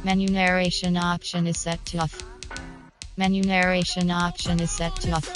Menu narration option is set to off. Menu narration option is set to off.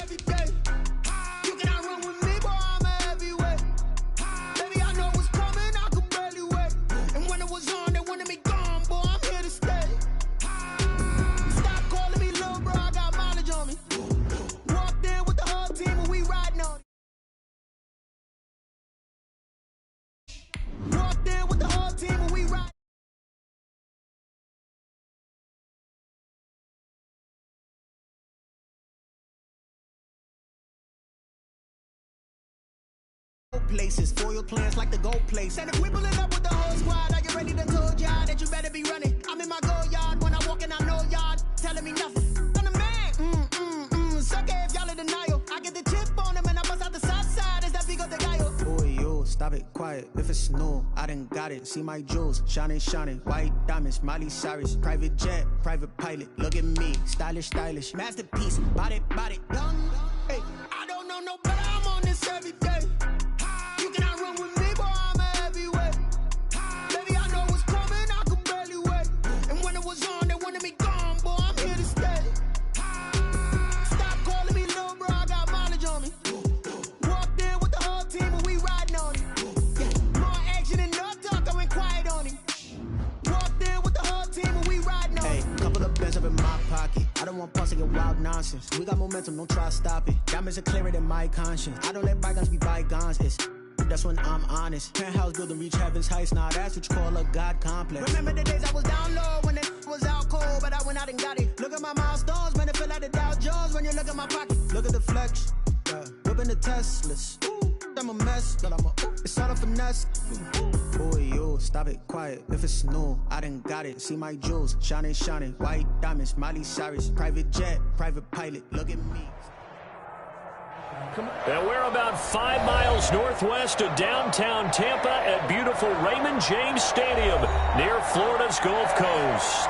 Places, foil plans like the gold place. And if we pull it up with the whole squad, are you ready to told y'all that you better be running? I'm in my go yard when I walk in, I know y'all telling me nothing. I'm the man, suck it if y'all in denial. I get the chip on him and I bust out the south side. Is that Vigo the guy? Boy, yo, stop it, quiet. If it's snow, I done got it. See my jewels, shining, white diamonds, Miley Cyrus, private jet, private pilot. Look at me, stylish, masterpiece, body, done. Hey, I don't know no better. I'm on this every day. I don't want pulse to get wild nonsense. We got momentum, don't try to stop it. Diamonds are clearer than my conscience. I don't let bygones be bygones. That's when I'm honest. Penthouse building reach heaven's heights. Nah, that's what you call a God complex. Remember the days I was down low when it was out cold, but I went out and got it. Look at my milestones, man, it feel like the Dow Jones when you look at my pocket. Look at the flex, whipping the Teslas. I'm a mess, but it's all a finesse. Boy, yo, stop it, quiet. If it's snow, I done got it. See my jewels, shining, white diamonds, Miley Cyrus, private jet, private pilot. Look at me. And we're about 5 miles northwest of downtown Tampa at beautiful Raymond James Stadium near Florida's Gulf Coast.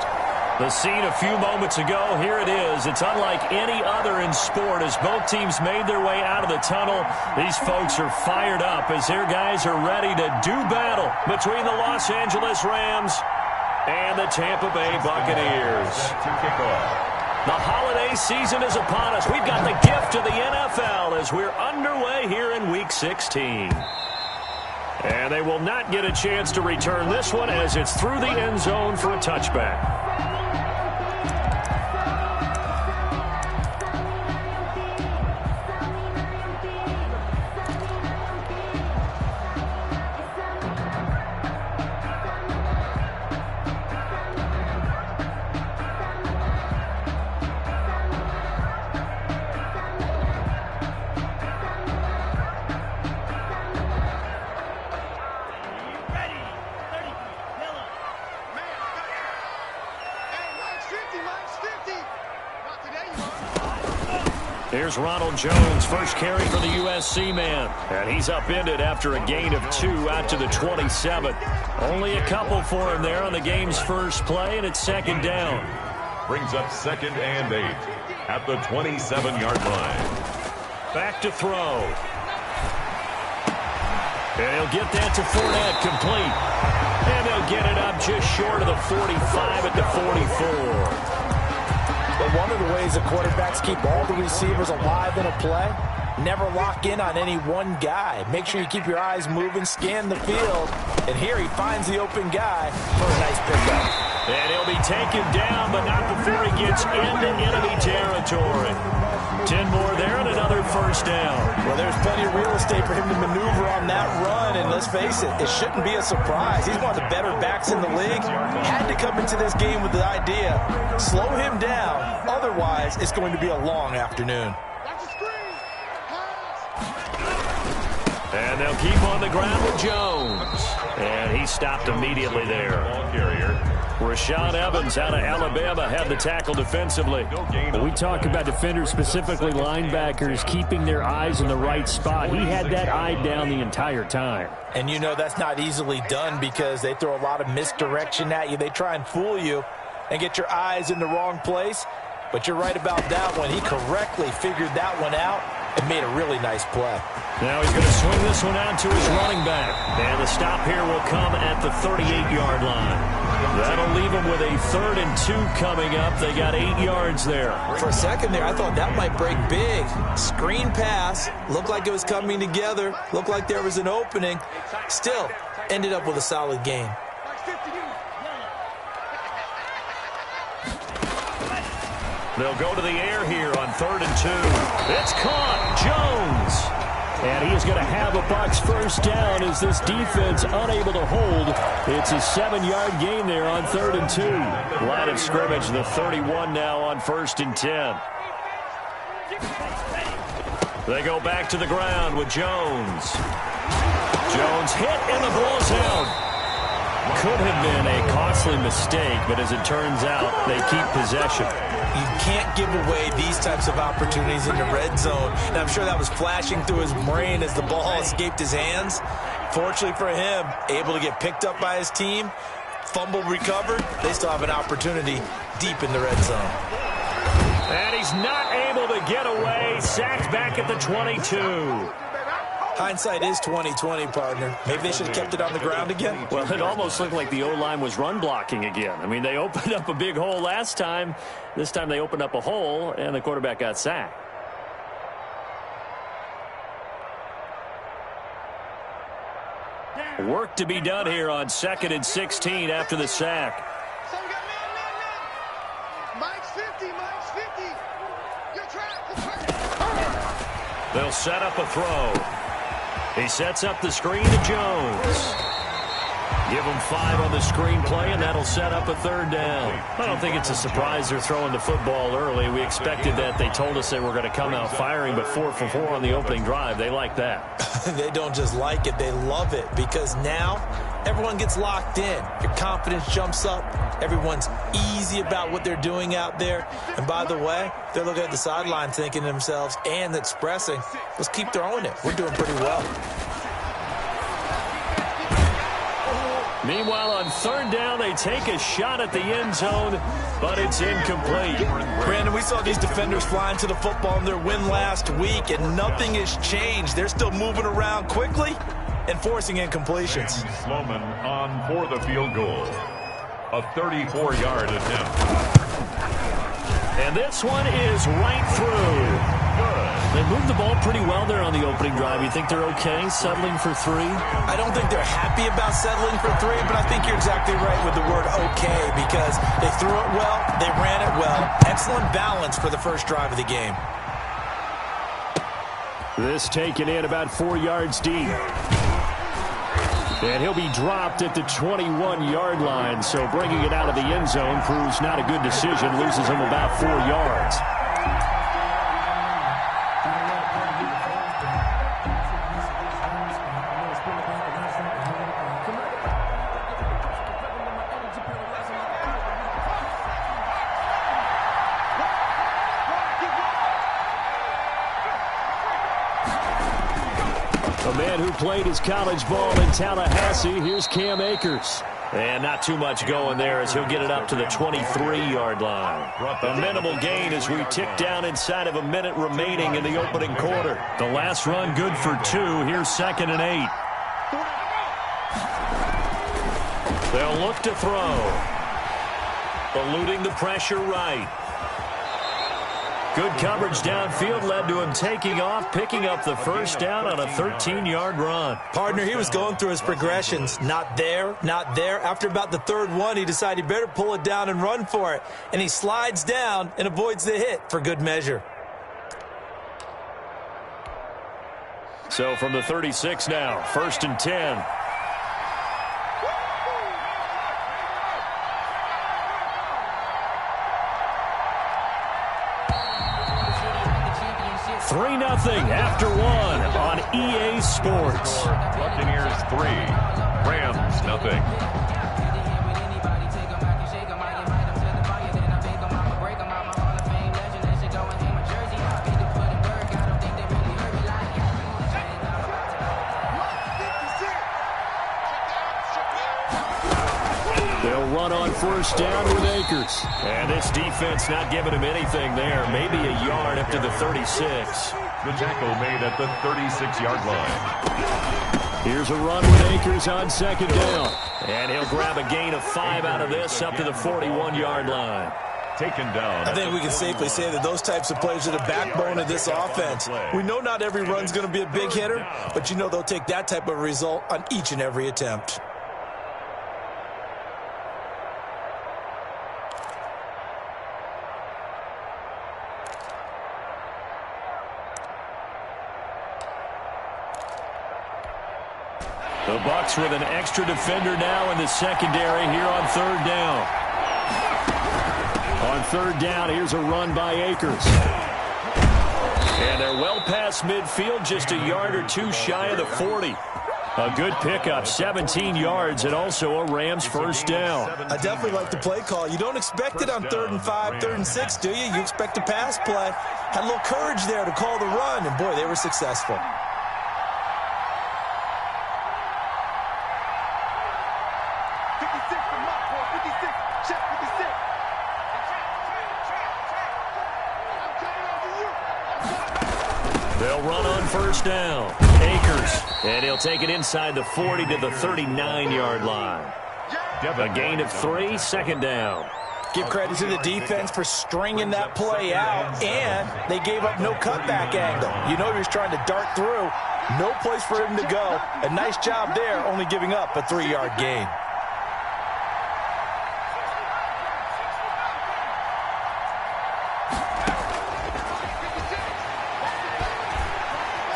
The scene a few moments ago, here it is. It's unlike any other in sport as both teams made their way out of the tunnel. These folks are fired up as their guys are ready to do battle between the Los Angeles Rams and the Tampa Bay Buccaneers. The holiday season is upon us. We've got the gift of the NFL as we're underway here in Week 16. And they will not get a chance to return this one as it's through the end zone for a touchback. Here's Ronald Jones, first carry for the USC man. And he's upended after a gain of 2 out to the 27. Only a couple for him there on the game's first play, and it's second down. Brings up 2nd and 8 at the 27-yard line. Back to throw. And he'll get that to Fournette, complete. And they'll get it up just short of the 45 at the 44. But one of the ways the quarterbacks keep all the receivers alive in a play, never lock in on any one guy. Make sure you keep your eyes moving, scan the field. And here he finds the open guy for a nice pickup. And he'll be taken down, but not before he gets into enemy territory. 10 more there and another first down. Well, there's plenty of real estate for him to maneuver on that run. And let's face it, it shouldn't be a surprise. He's one of the better backs in the league. Had to come into this game with the idea, slow him down. Otherwise, it's going to be a long afternoon. And they'll keep on the ground with Jones. And he stopped immediately there. Ball carrier. Rashaan Evans out of Alabama had the tackle defensively. When we talk about defenders, specifically linebackers, keeping their eyes in the right spot, he had that eye down the entire time. And you know that's not easily done because they throw a lot of misdirection at you. They try and fool you and get your eyes in the wrong place. But you're right about that one. He correctly figured that one out and made a really nice play. Now he's going to swing this one out to his running back. And the stop here will come at the 38-yard line. That'll leave them with a 3rd and 2 coming up. They got 8 yards there. For a second there, I thought that might break big. Screen pass. Looked like it was coming together. Looked like there was an opening. Still, ended up with a solid gain. They'll go to the air here on 3rd and 2. It's caught. Jones. And he is going to have a Bucs first down as this defense unable to hold. It's a 7-yard gain there on 3rd and 2. Line of scrimmage, the 31 now on 1st and 10. They go back to the ground with Jones. Jones hit and the ball's out. Could have been a costly mistake, but as it turns out, they keep possession. You can't give away these types of opportunities in the red zone. And I'm sure that was flashing through his brain as the ball escaped his hands. Fortunately for him, able to get picked up by his team, fumble recovered. They still have an opportunity deep in the red zone. And he's not able to get away. Sacked back at the 22. Hindsight is 20/20, partner. Maybe they should have kept it on the ground again. Well, it almost looked like the O-line was run blocking again. I mean, they opened up a big hole last time. This time they opened up a hole, and the quarterback got sacked. Work to be done here on 2nd and 16 after the sack. So we got man. Mike's 50. You're trapped. They'll set up a throw. He sets up the screen to Jones. Give him 5 on the screen play, and that'll set up a 3rd down. I don't think it's a surprise they're throwing the football early. We expected that. They told us they were going to come out firing, but 4 for 4 on the opening drive. They like that. They don't just like it, they love it, because now everyone gets locked in. Your confidence jumps up. Everyone's easy about what they're doing out there. And by the way, they're looking at the sideline thinking to themselves and expressing, let's keep throwing it. We're doing pretty well. Meanwhile, on 3rd down, they take a shot at the end zone, but it's incomplete. Brandon, we saw these defenders flying to the football in their win last week, and nothing has changed. They're still moving around quickly and forcing incompletions. Sloman on for the field goal. A 34-yard attempt. And this one is right through. They moved the ball pretty well there on the opening drive. You think they're okay settling for 3? I don't think they're happy about settling for 3, but I think you're exactly right with the word okay, because they threw it well, they ran it well. Excellent balance for the first drive of the game. This taken in about 4 yards deep. And he'll be dropped at the 21-yard line, so bringing it out of the end zone proves not a good decision, loses him about 4 yards. A man who played his college ball in Tallahassee, here's Cam Akers. And not too much going there as he'll get it up to the 23-yard line. A minimal gain as we tick down inside of a minute remaining in the opening quarter. The last run good for 2. Here's 2nd and 8. They'll look to throw. Eluding the pressure right. Good coverage downfield led to him taking off, picking up the first down on a 13-yard run. Partner, he was going through his progressions. Not there, not there. After about the 3rd one, he decided he better pull it down and run for it. And he slides down and avoids the hit for good measure. So from the 36 now, 1st and 10. Three 0 after 1 on EA Sports. Buccaneers 3, Rams 0. They'll run on 1st down with Akers. And this defense not giving him anything there. Maybe a yard up to the 36. The tackle made at the 36-yard line. Here's a run with Akers on second down. And he'll grab a gain of 5 out of this up to the 41-yard line. Taken down. I think we can safely say that those types of plays are the backbone of this offense. We know not every run's going to be a big hitter, but you know they'll take that type of result on each and every attempt. The Bucs with an extra defender now in the secondary here on third down. On third down, here's a run by Akers. And they're well past midfield, just a yard or two shy of the 40. A good pickup, 17 yards, and also a Rams first down. I definitely like the play call. You don't expect it on 3rd and 5, 3rd and 6, do you? You expect a pass play. Had a little courage there to call the run, and boy, they were successful. They'll run on first down. Akers, and he'll take it inside the 40 to the 39-yard line. A gain of 3, second down. Give credit to the defense for stringing that play out, and they gave up no cutback angle. You know he was trying to dart through. No place for him to go. A nice job there, only giving up a 3-yard gain.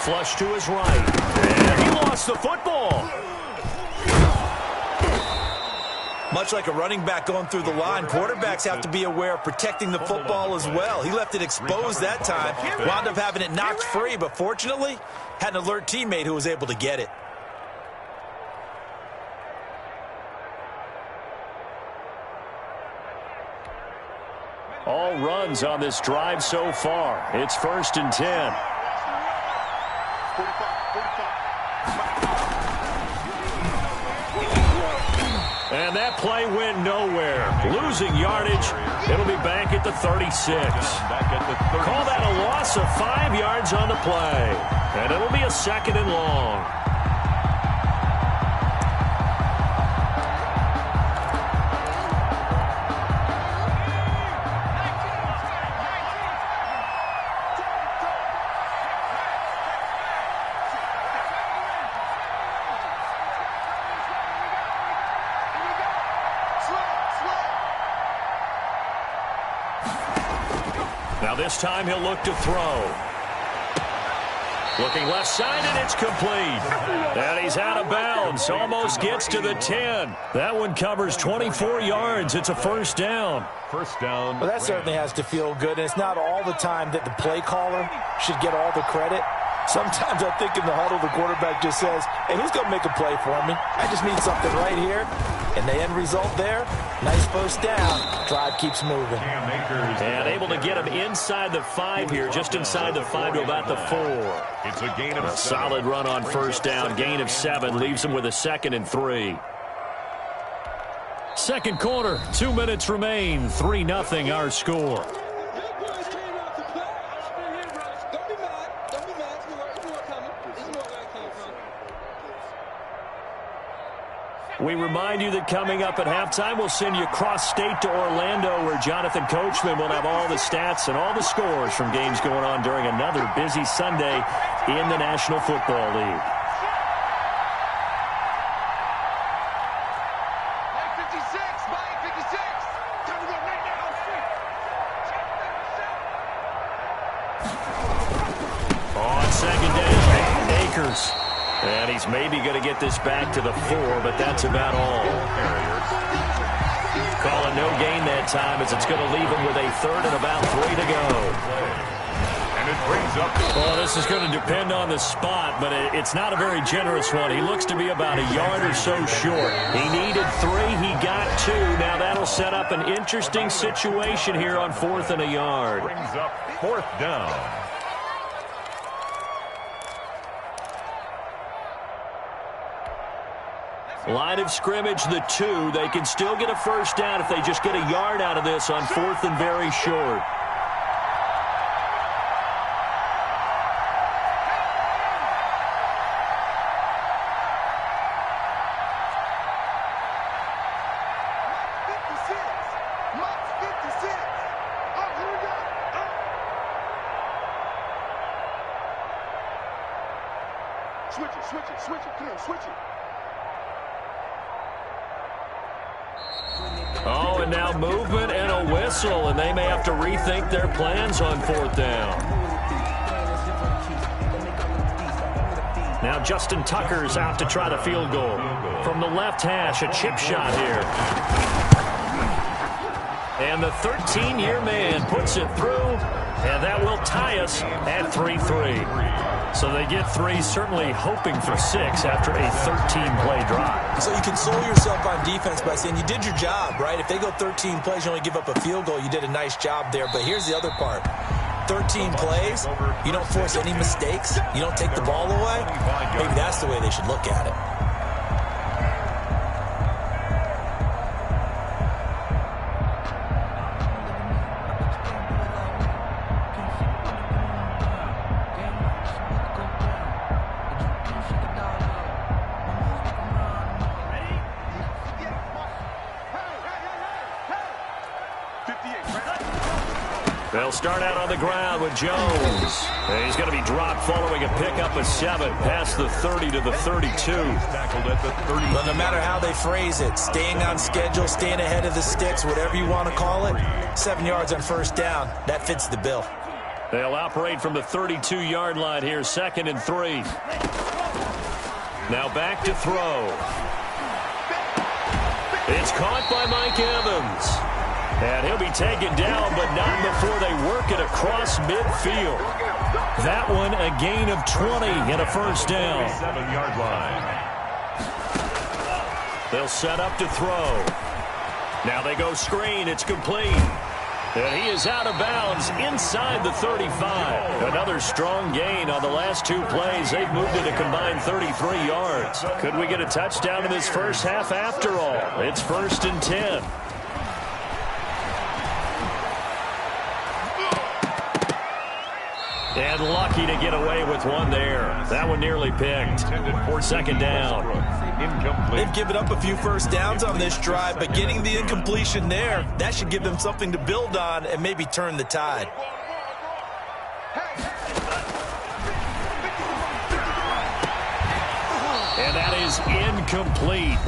Flush to his right. And he lost the football. Much like a running back going through the line, quarterbacks have to be aware of protecting the football as well. He left it exposed that time, wound up having it knocked free, but fortunately, had an alert teammate who was able to get it. All runs on this drive so far. It's 1st and 10. And that play went nowhere. Losing yardage. It'll be back at the 36. Call that a loss of 5 yards on the play. And it'll be a 2nd and long. Now this time he'll look to throw. Looking left side, and it's complete. And he's out of bounds. Almost gets to the 10. That one covers 24 yards. It's a first down. First down. Well, that certainly has to feel good. And it's not all the time that the play caller should get all the credit. Sometimes I think in the huddle, the quarterback just says, hey, who's going to make a play for me? I just need something right here. And the end result there, nice first down. Drive keeps moving. And able to get him inside the 5 here, just inside the 5 to about the 4. It's a gain of a solid run on first down. Gain of 7 leaves him with a 2nd and 3. Second quarter, 2 minutes remain. 3-0 our score. We remind you that coming up at halftime, we'll send you cross-state to Orlando, where Jonathan Coachman will have all the stats and all the scores from games going on during another busy Sunday in the National Football League. On second down, Akers. And he's maybe going to get this back to the 4, but that's about all. Calling no gain that time, as it's going to leave him with a 3rd and about 3 to go. And it brings up. Well, this is going to depend on the spot, but it's not a very generous one. He looks to be about a yard or so short. He needed 3. He got 2. Now that'll set up an interesting situation here on 4th and a yard. Brings up 4th down. Line of scrimmage, the 2. They can still get a first down if they just get a yard out of this on 4th and very short. Oh, and now movement and a whistle, and they may have to rethink their plans on 4th down. Now Justin Tucker's out to try the field goal. From the left hash, a chip shot here. And the 13-year man puts it through, and that will tie us at 3-3. So they get 3, certainly hoping for 6 after a 13-play drive. So you console yourself on defense by saying you did your job, right? If they go 13 plays, you only give up a field goal, you did a nice job there. But here's the other part. 13 plays, you don't force any mistakes, you don't take the ball away. Maybe that's the way they should look at it. They'll start out on the ground with Jones. And he's going to be dropped following a pickup of 7 past the 30 to the 32. But no matter how they phrase it, staying on schedule, staying ahead of the sticks, whatever you want to call it, 7 yards on 1st down, that fits the bill. They'll operate from the 32-yard line here, 2nd and 3. Now back to throw. It's caught by Mike Evans. And he'll be taken down, but not before they work it across midfield. That one a gain of 20 and a 1st down. 7-yard line. They'll set up to throw. Now they go screen. It's complete. And he is out of bounds inside the 35. Another strong gain on the last 2 plays. They've moved it a combined 33 yards. Could we get a touchdown in this first half after all? It's 1st and 10. And lucky to get away with one there. That one nearly picked. 2nd down. They've given up a few 1st downs on this drive, but getting the incompletion there, that should give them something to build on and maybe turn the tide. And that is incomplete.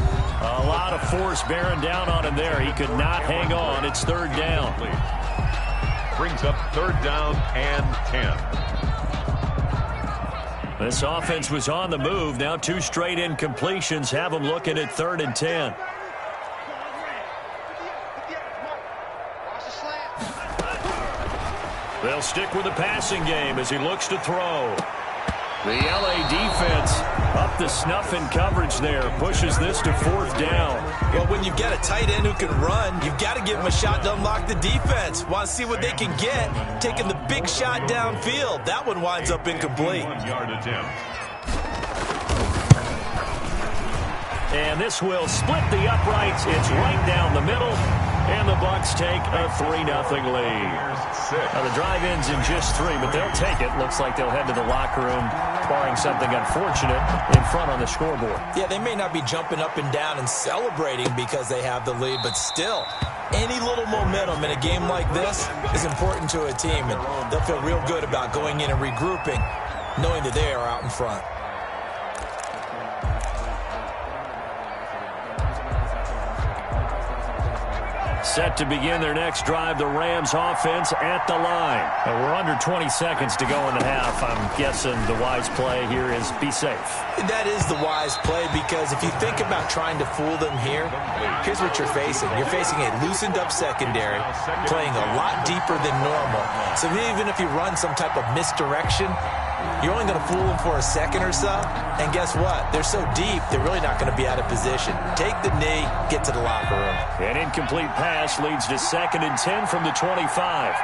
A lot of force bearing down on him there. He could not hang on. It's 3rd down. Brings up 3rd down and 10. This offense was on the move. Now 2 straight incompletions have them looking at 3rd and 10. They'll stick with the passing game as he looks to throw. The LA defense up to snuff in coverage there. Pushes this to 4th down. Well, when you've got a tight end who can run, you've got to give him a shot to unlock the defense. Want to see what they can get. Taking the big shot downfield. That one winds up incomplete. 1-yard attempt. And this will split the uprights. It's right down the middle. And the Bucs take a 3-0 lead. Now the drive ends in just 3, but they'll take it. Looks like they'll head to the locker room, barring something unfortunate, in front on the scoreboard. Yeah, they may not be jumping up and down and celebrating because they have the lead, but still, any little momentum in a game like this is important to a team, and they'll feel real good about going in and regrouping, knowing that they are out in front. Set to begin their next drive, the Rams offense at the line. And we're under 20 seconds to go in the half. I'm guessing the wise play here is be safe. That is the wise play, because if you think about trying to fool them here, here's what you're facing. You're facing a loosened up secondary, playing a lot deeper than normal. So even if you run some type of misdirection, you're only going to fool them for a second or so. And guess what? They're so deep, they're really not going to be out of position. Take the knee, get to the locker room. An incomplete pass leads to 2nd and 10 from the 25.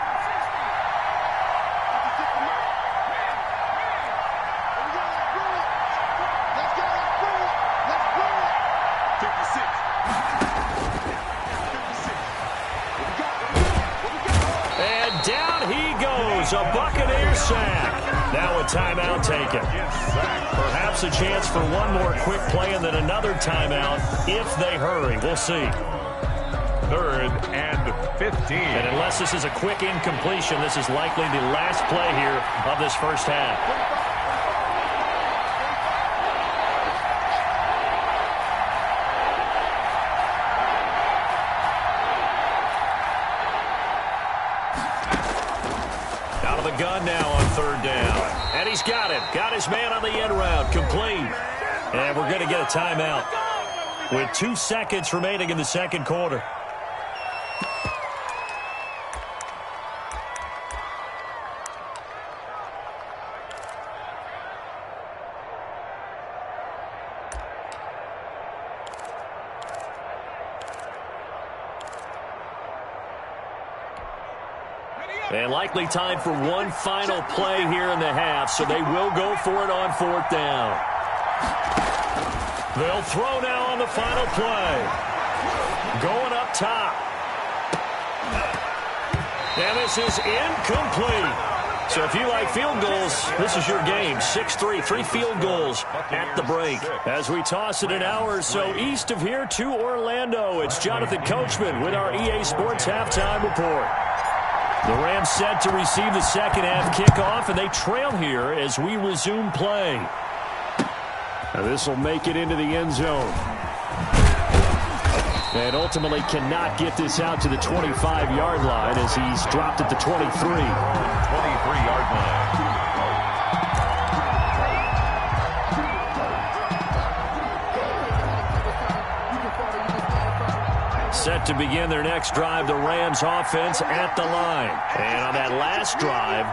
And down he goes, a Buccaneer sack. Now a timeout taken. Perhaps a chance for one more quick play and then another timeout if they hurry. We'll see. 3rd and 15. And unless this is a quick incompletion, this is likely the last play here of this first half. gun now on third down. And he's got it. Got his man on the end route. Complete. And we're going to get a timeout with 2 seconds remaining in the second quarter. And likely time for one final play here in the half, so they will go for it on fourth down. They'll throw now on the final play. Going up top. And this is incomplete. So if you like field goals, this is your game. 6-3, 3 field goals at the break. As we toss it an hour or so east of here to Orlando, it's Jonathan Coachman with our EA Sports Halftime Report. The Rams set to receive the second half kickoff, and they trail here as we resume play. Now this will make it into the end zone. And ultimately cannot get this out to the 25-yard line as he's dropped at the 23. 23-yard line. Set to begin their next drive, the Rams offense at the line. And on that last drive,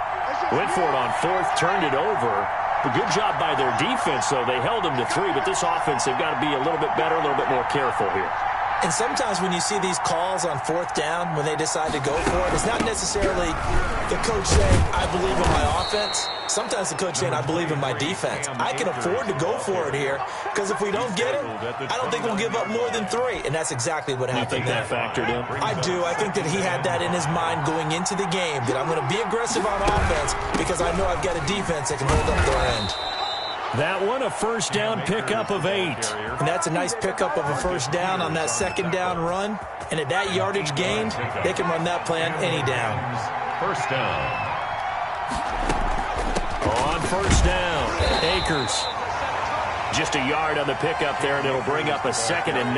went for it on fourth, turned it over. A good job by their defense, though. They held them to 3, but this offense, they've got to be a little bit better, a little bit more careful here. And sometimes when you see these calls on fourth down, when they decide to go for it, it's not necessarily the coach saying, I believe in my offense. Sometimes the coach saying, I believe in my defense. I can afford to go for it here because if we don't get it, I don't think we'll give up more than 3. And that's exactly what happened there. You think that factored in? I do. I think that he had that in his mind going into the game, that I'm going to be aggressive on offense because I know I've got a defense that can hold up their end. That one, a first down pickup of 8. And that's a nice pickup of a first down on that second down run. And at that yardage gained, they can run that plan any down. First down. On first down, Akers. Just a yard on the pickup there, and it'll bring up a 2nd and 9.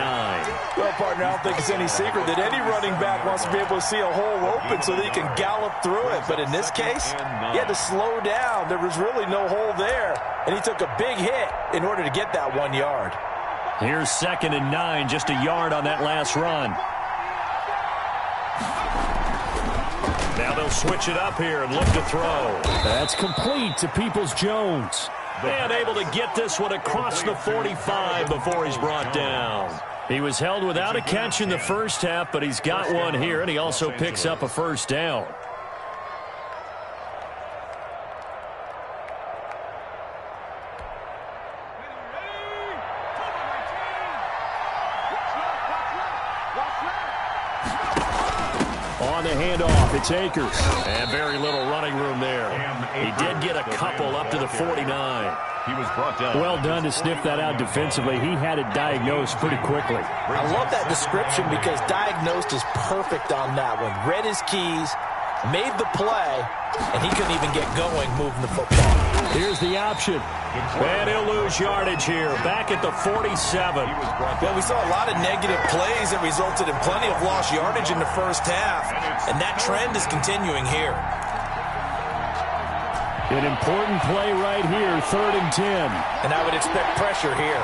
Well, partner, I don't think it's any secret that any running back wants to be able to see a hole open so that he can gallop through it. But in this case, he had to slow down. There was really no hole there, and he took a big hit in order to get that 1 yard. Here's 2nd and 9, just a yard on that last run. Now they'll switch it up here and look to throw. That's complete to Peoples-Jones. And able to get this one across the 45 before he's brought down. He was held without a catch in the first half, but he's got one here, and he also picks up a first down. On the handoff, it's Akers. And very little running room there. He did get a couple up to the 49. He was brought down. Well done to sniff that out defensively. He had it diagnosed pretty quickly. I love that description because diagnosed is perfect on that one. Read his keys, made the play, and he couldn't even get going moving the football. Here's the option. And he'll lose yardage here, back at the 47. Well, we saw a lot of negative plays that resulted in plenty of lost yardage in the first half, and that trend is continuing here. An important play right here, 3rd and 10. And I would expect pressure here.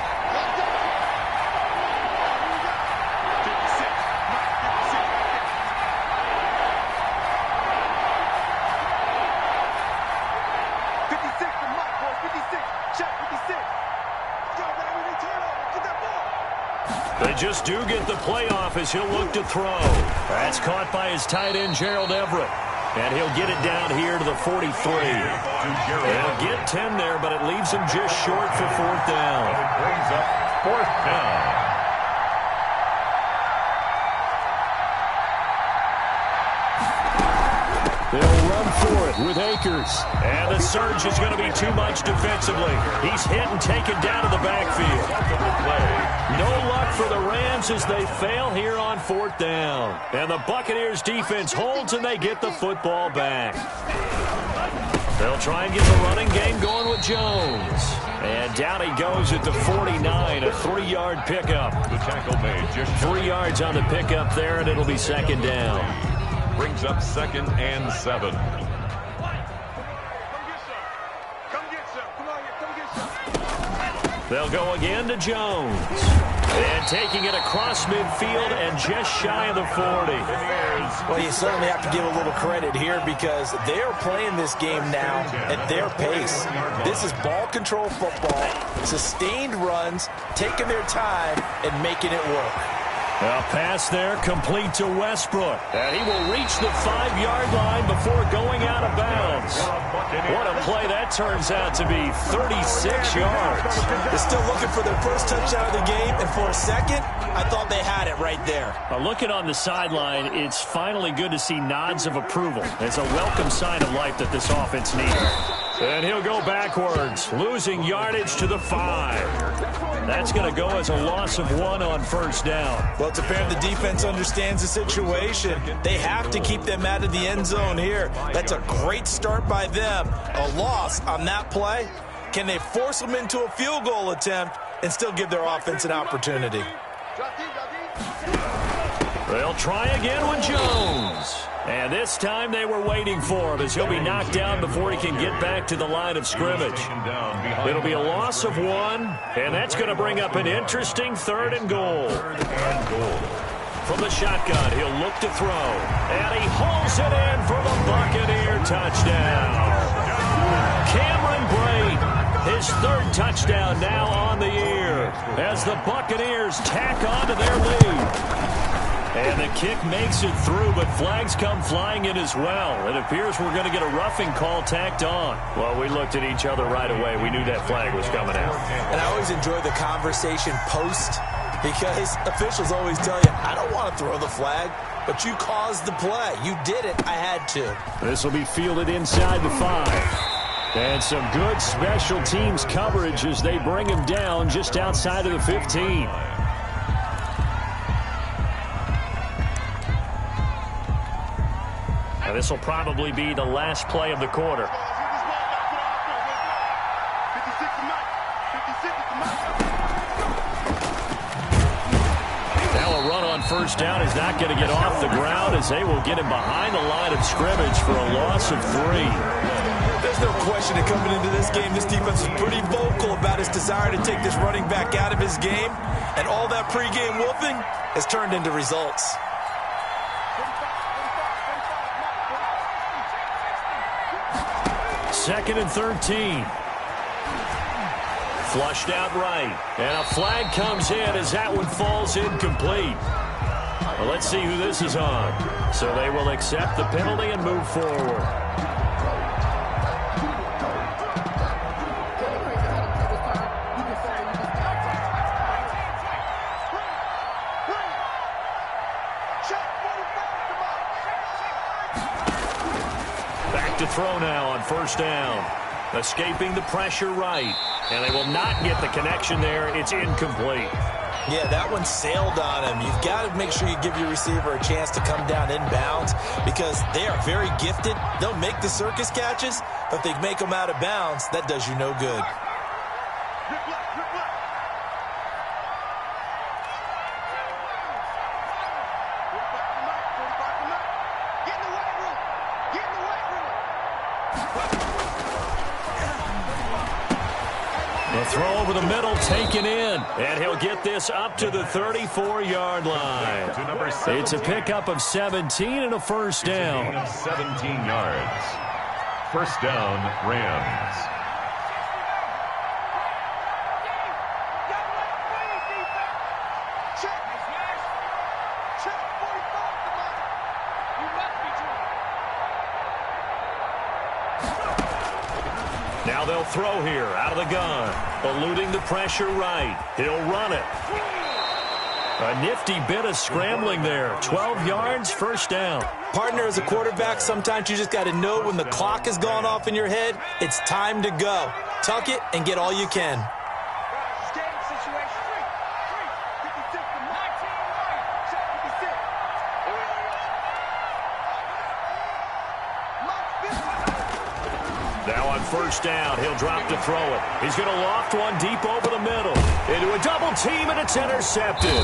They just do get the playoff as he'll look to throw. That's caught by his tight end, Gerald Everett. And he'll get it down here to the 43. He'll get 10 there, but it leaves him just short for 4th down. It brings up 4th down. They'll run for it with Akers. And the surge is going to be too much defensively. He's hit and taken down to the backfield. No luck for the Rams as they fail here on 4th down. And the Buccaneers defense holds and they get the football back. They'll try and get the running game going with Jones. And down he goes at the 49, a 3-yard pickup. The tackle made just 3 yards on the pickup there, and it'll be 2nd down. brings up 2nd and 7. They'll go again to Jones. And taking it across midfield and just shy of the 40. Well, you certainly have to give a little credit here because they are playing this game now at their pace. This is ball control football, sustained runs, taking their time and making it work. A pass there complete to Westbrook. And he will reach the 5-yard line before going out of bounds. What a play that turns out to be, 36 yards. They're still looking for their first touchdown of the game, and for a second, I thought they had it right there. Looking on the sideline, it's finally good to see nods of approval. It's a welcome sign of life that this offense needed. And he'll go backwards, losing yardage to the 5. That's going to go as a loss of 1 on first down. Well, it's apparent the defense understands the situation. They have to keep them out of the end zone here. That's a great start by them. A loss on that play. Can they force them into a field goal attempt and still give their offense an opportunity? They'll try again with Jones. And this time they were waiting for him as he'll be knocked down before he can get back to the line of scrimmage. It'll be a loss of 1, and that's going to bring up an interesting 3rd and goal. From the shotgun, he'll look to throw. And he hauls it in for the Buccaneer touchdown. Cameron Brate, his 3rd touchdown now on the year as the Buccaneers tack on to their lead. And the kick makes it through, but flags come flying in as well. It appears we're going to get a roughing call tacked on. Well, we looked at each other right away. We knew that flag was coming out. And I always enjoy the conversation post because officials always tell you, I don't want to throw the flag, but you caused the play. You did it. I had to. This will be fielded inside the 5. And some good special teams coverage as they bring him down just outside of the 15. Now, this will probably be the last play of the quarter. Now a run on first down is not going to get off the ground as they will get him behind the line of scrimmage for a loss of 3. There's no question that coming into this game, this defense is pretty vocal about his desire to take this running back out of his game, and all that pregame wolfing has turned into results. Second and 13. Flushed out right. And a flag comes in as that one falls incomplete. Well, let's see who this is on. So they will accept the penalty and move forward. Back to throw now on first down. Escaping the pressure right. And they will not get the connection there. It's incomplete. Yeah, that one sailed on him. You've got to make sure you give your receiver a chance to come down inbounds because they are very gifted. They'll make the circus catches, but if they make them out of bounds, that does you no good. The throw over the middle taken in, and he'll get this up to the 34-yard line. It's a pickup of 17 and a first down. 17 yards. First down, Rams. Now they'll throw here out of the gun. Eluding the pressure right. He'll run it. A nifty bit of scrambling there. 12 yards, first down. Partner, as a quarterback, sometimes you just got to know when the clock has gone off in your head, it's time to go. Tuck it and get all you can. Now on first down, he'll drop to throw it. He's going to loft one deep over the middle. Into a double team, and it's intercepted.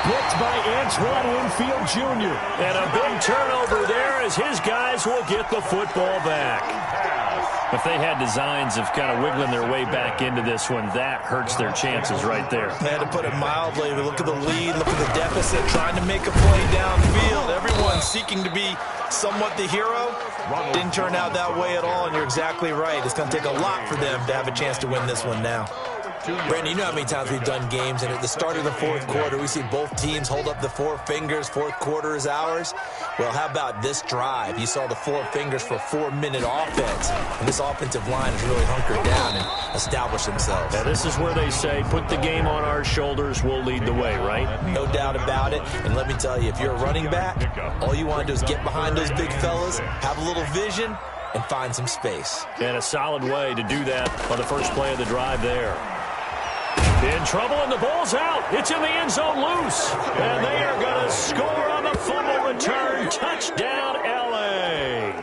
Picked by Antoine Winfield Jr. And a big turnover there as his guys will get the football back. If they had designs of kind of wiggling their way back into this one, that hurts their chances right there. They had to put it mildly. Look at the lead, look at the deficit, trying to make a play downfield. Everyone seeking to be somewhat the hero. Didn't turn out that way at all, and you're exactly right. It's going to take a lot for them to have a chance to win this one now. Brandon, you know how many times we've done games, and at the start of the fourth quarter, we see both teams hold up the four fingers, fourth quarter is ours. Well, how about this drive? You saw the four fingers for a 4-minute offense, and this offensive line has really hunkered down and established themselves. Now, this is where they say, put the game on our shoulders, we'll lead the way, right? No doubt about it, and let me tell you, if you're a running back, all you want to do is get behind those big fellas, have a little vision, and find some space. And a solid way to do that on the first play of the drive there. In trouble, and the ball's out. It's in the end zone loose. And they are going to score on the fumble return. Touchdown, L.A.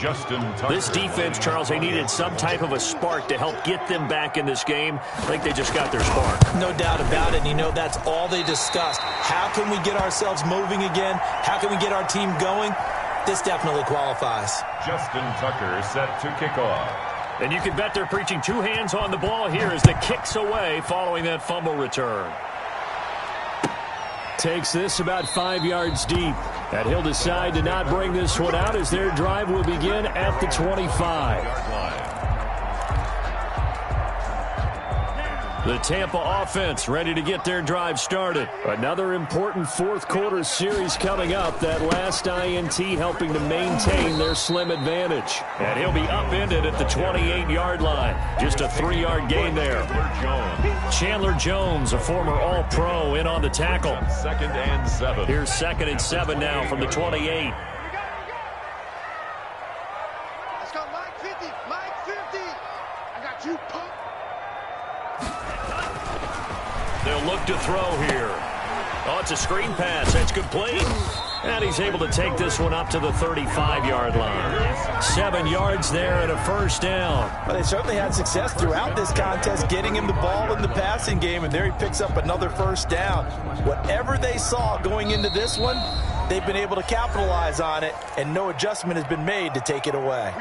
Justin Tucker. This defense, Charles, they needed some type of a spark to help get them back in this game. I think they just got their spark. No doubt about it. And you know, that's all they discussed. How can we get ourselves moving again? How can we get our team going? This definitely qualifies. Justin Tucker set to kick off. And you can bet they're preaching two hands on the ball here as the kick's away following that fumble return. Takes this about 5 yards deep. And he'll decide to not bring this one out as their drive will begin at the 25. The Tampa offense ready to get their drive started. Another important fourth quarter series coming up. That last INT helping to maintain their slim advantage. And he'll be upended at the 28-yard line. Just a 3-yard gain there. Chandler Jones, a former All-Pro, in on the tackle. 2nd and 7. Here's 2nd and 7 now from the 28. Let's go, Mike 50. Mike 50. I got you, punk. They'll look to throw here. Oh, it's a screen pass. That's complete. And he's able to take this one up to the 35-yard line. 7 yards there and a first down. Well, they certainly had success throughout this contest, getting him the ball in the passing game, and there he picks up another first down. Whatever they saw going into this one, they've been able to capitalize on it, and no adjustment has been made to take it away.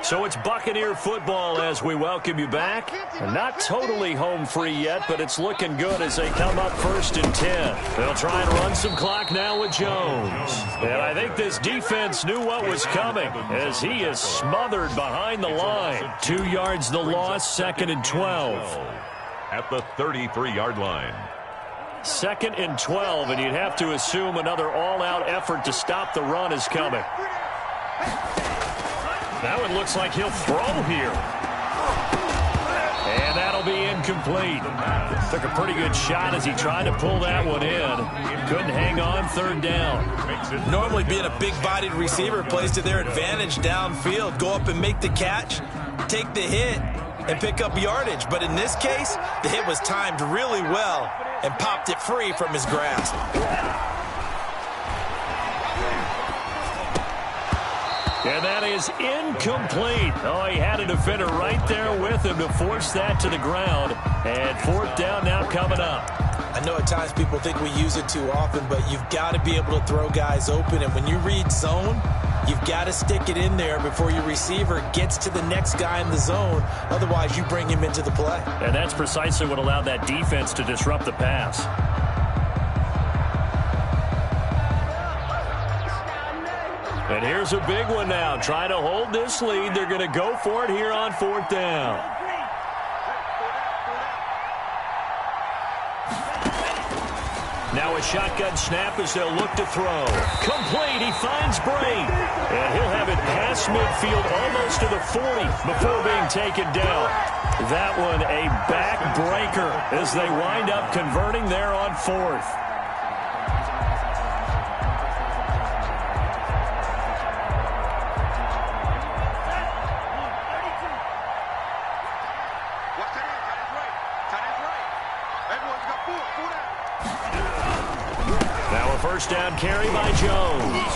So it's Buccaneer football as we welcome you back. Not totally home free yet, but it's looking good as they come up 1st and 10. They'll try and run some clock now with Jones. And I think this defense knew what was coming as he is smothered behind the line. 2 yards the loss, 2nd and 12. At the 33-yard line. 2nd and 12, and you'd have to assume another all-out effort to stop the run is coming. Now it looks like he'll throw here. And that'll be incomplete. Took a pretty good shot as he tried to pull that one in. Couldn't hang on, 3rd down. Normally being a big-bodied receiver plays to their advantage downfield. Go up and make the catch, take the hit, and pick up yardage. But in this case, the hit was timed really well and popped it free from his grasp. And that is incomplete. Oh, he had a defender right there with him to force that to the ground. And 4th down now coming up. I know at times people think we use it too often, but you've got to be able to throw guys open. And when you read zone, you've got to stick it in there before your receiver gets to the next guy in the zone. Otherwise, you bring him into the play. And that's precisely what allowed that defense to disrupt the pass. And here's a big one now. Trying to hold this lead. They're going to go for it here on 4th down. Now a shotgun snap as they'll look to throw. Complete. He finds Bray. And he'll have it past midfield almost to the 40 before being taken down. That one a backbreaker as they wind up converting there on 4th. First down carry by Jones.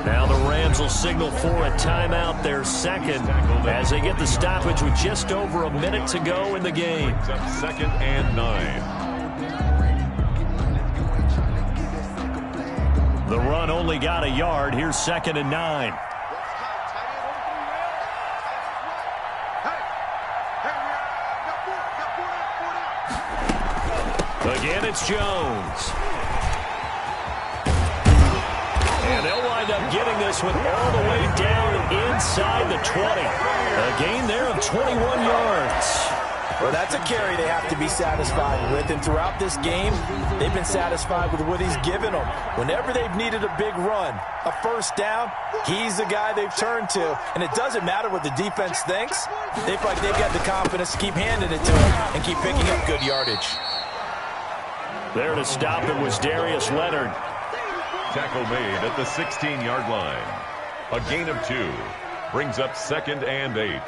Now the Rams will signal for a timeout, their 2nd, as they get the stoppage with just over a minute to go in the game. 2nd and 9. The run only got a yard. Here's 2nd and 9. Again, it's Jones. And they'll wind up getting this one all the way down inside the 20. A gain there of 21 yards. Well, that's a carry they have to be satisfied with. And throughout this game, they've been satisfied with what he's given them. Whenever they've needed a big run, a first down, he's the guy they've turned to. And it doesn't matter what the defense thinks. They feel like they've got the confidence to keep handing it to him and keep picking up good yardage. There to stop him was Darius Leonard. Tackle made at the 16-yard line. A gain of 2. Brings up 2nd and 8.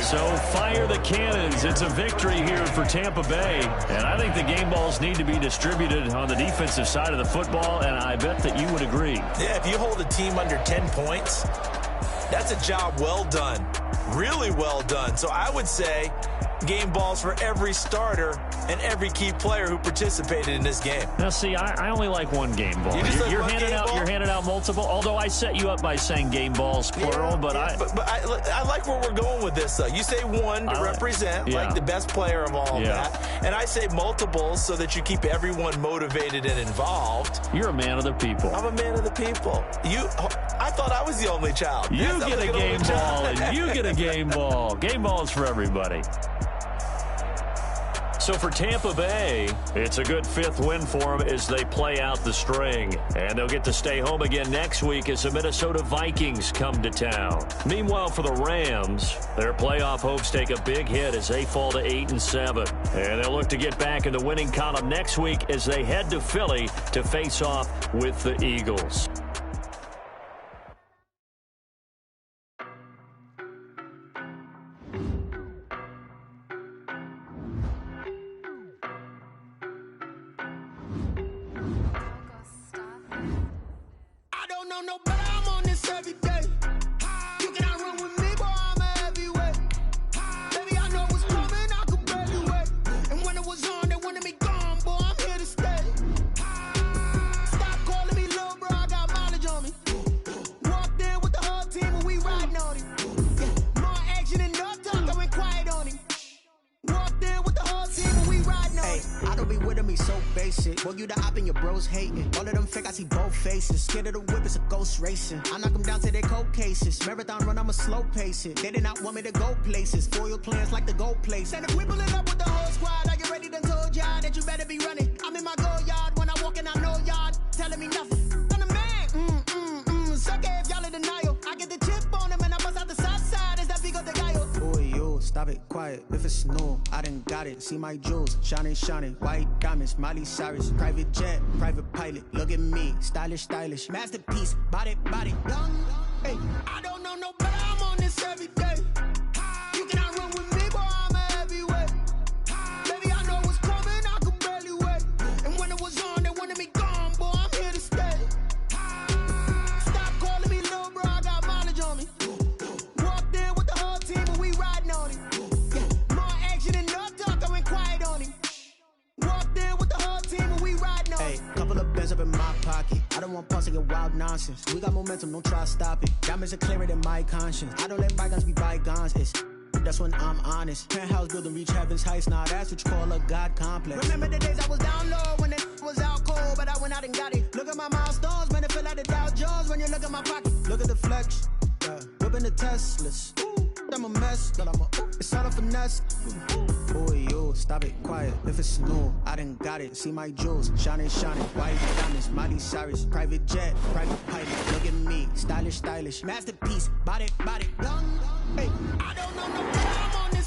So fire the cannons. It's a victory here for Tampa Bay. And I think the game balls need to be distributed on the defensive side of the football, and I bet that you would agree. Yeah, if you hold a team under 10 points, that's a job well done. Really well done. So I would say game balls for every starter and every key player who participated in this game. Now, see, I only like one game ball. You're handing out multiple. Although I set you up by saying game balls plural, but I like where we're going with this. Though you say one to represent like the best player of all that, and I say multiples so that you keep everyone motivated and involved. You're a man of the people. I'm a man of the people. I thought I was the only child. You get a game ball, and you get a game ball. Game balls for everybody. So for Tampa Bay, it's a good 5th win for them as they play out the string. And they'll get to stay home again next week as the Minnesota Vikings come to town. Meanwhile, for the Rams, their playoff hopes take a big hit as they fall to 8-7. And they'll look to get back in the winning column next week as they head to Philly to face off with the Eagles. Racing. I knock them down to their cold cases. Marathon run, I'ma slow pace it. They did not want me to go places. Foil plans like the gold place. And if we pulling up with the whole squad, are you ready? Done told y'all that you better be running. I'm in my go yard. When I walk in, I know y'all telling me nothing. I'm the man. Suck it if y'all in denial. I get the chip on them and I bust out the south side. Is that Vigo de Gallo? Boy, yo, stop it, quiet. If it's snow, I done got it. See my jewels, shining, white diamonds, Miley Cyrus, private jet, private pilot. Look at me, stylish, masterpiece, body, young. Hey, I don't know no better. I'm on this every day. You cannot run with me, boy. I'm a heavyweight. Baby, I know what's coming. I could barely wait. And when it was on, they wanted me gone, boy. I'm here to stay. Stop calling me little bro. I got mileage on me. Walked in with the whole team, and we riding on it. Yeah, more action and no talk. I went quiet on him. Walked in with the whole team, and we riding on it. Couple of bands up in my pocket. I don't want pulse to get wild nonsense. We got momentum, don't try to stop it. Diamonds are clearer than my conscience. I don't let bygones be bygones. That's when I'm honest. Penthouse building, reach heaven's heights. Now that's what you call a God complex. Remember the days I was down low when it was out cold, but I went out and got it. Look at my milestones, man, it feel like the Dow Jones when you look at my pocket. Look at the flex, whipping the Teslas. I'm a mess, but it's all a finesse. Boy, yo, stop it, quiet. If it's snow, I done got it. See my jewels, shining, white diamonds, Miley Cyrus, private jet, private pilot. Look at me, stylish, masterpiece, body, young. Hey, I don't know no better. I'm on this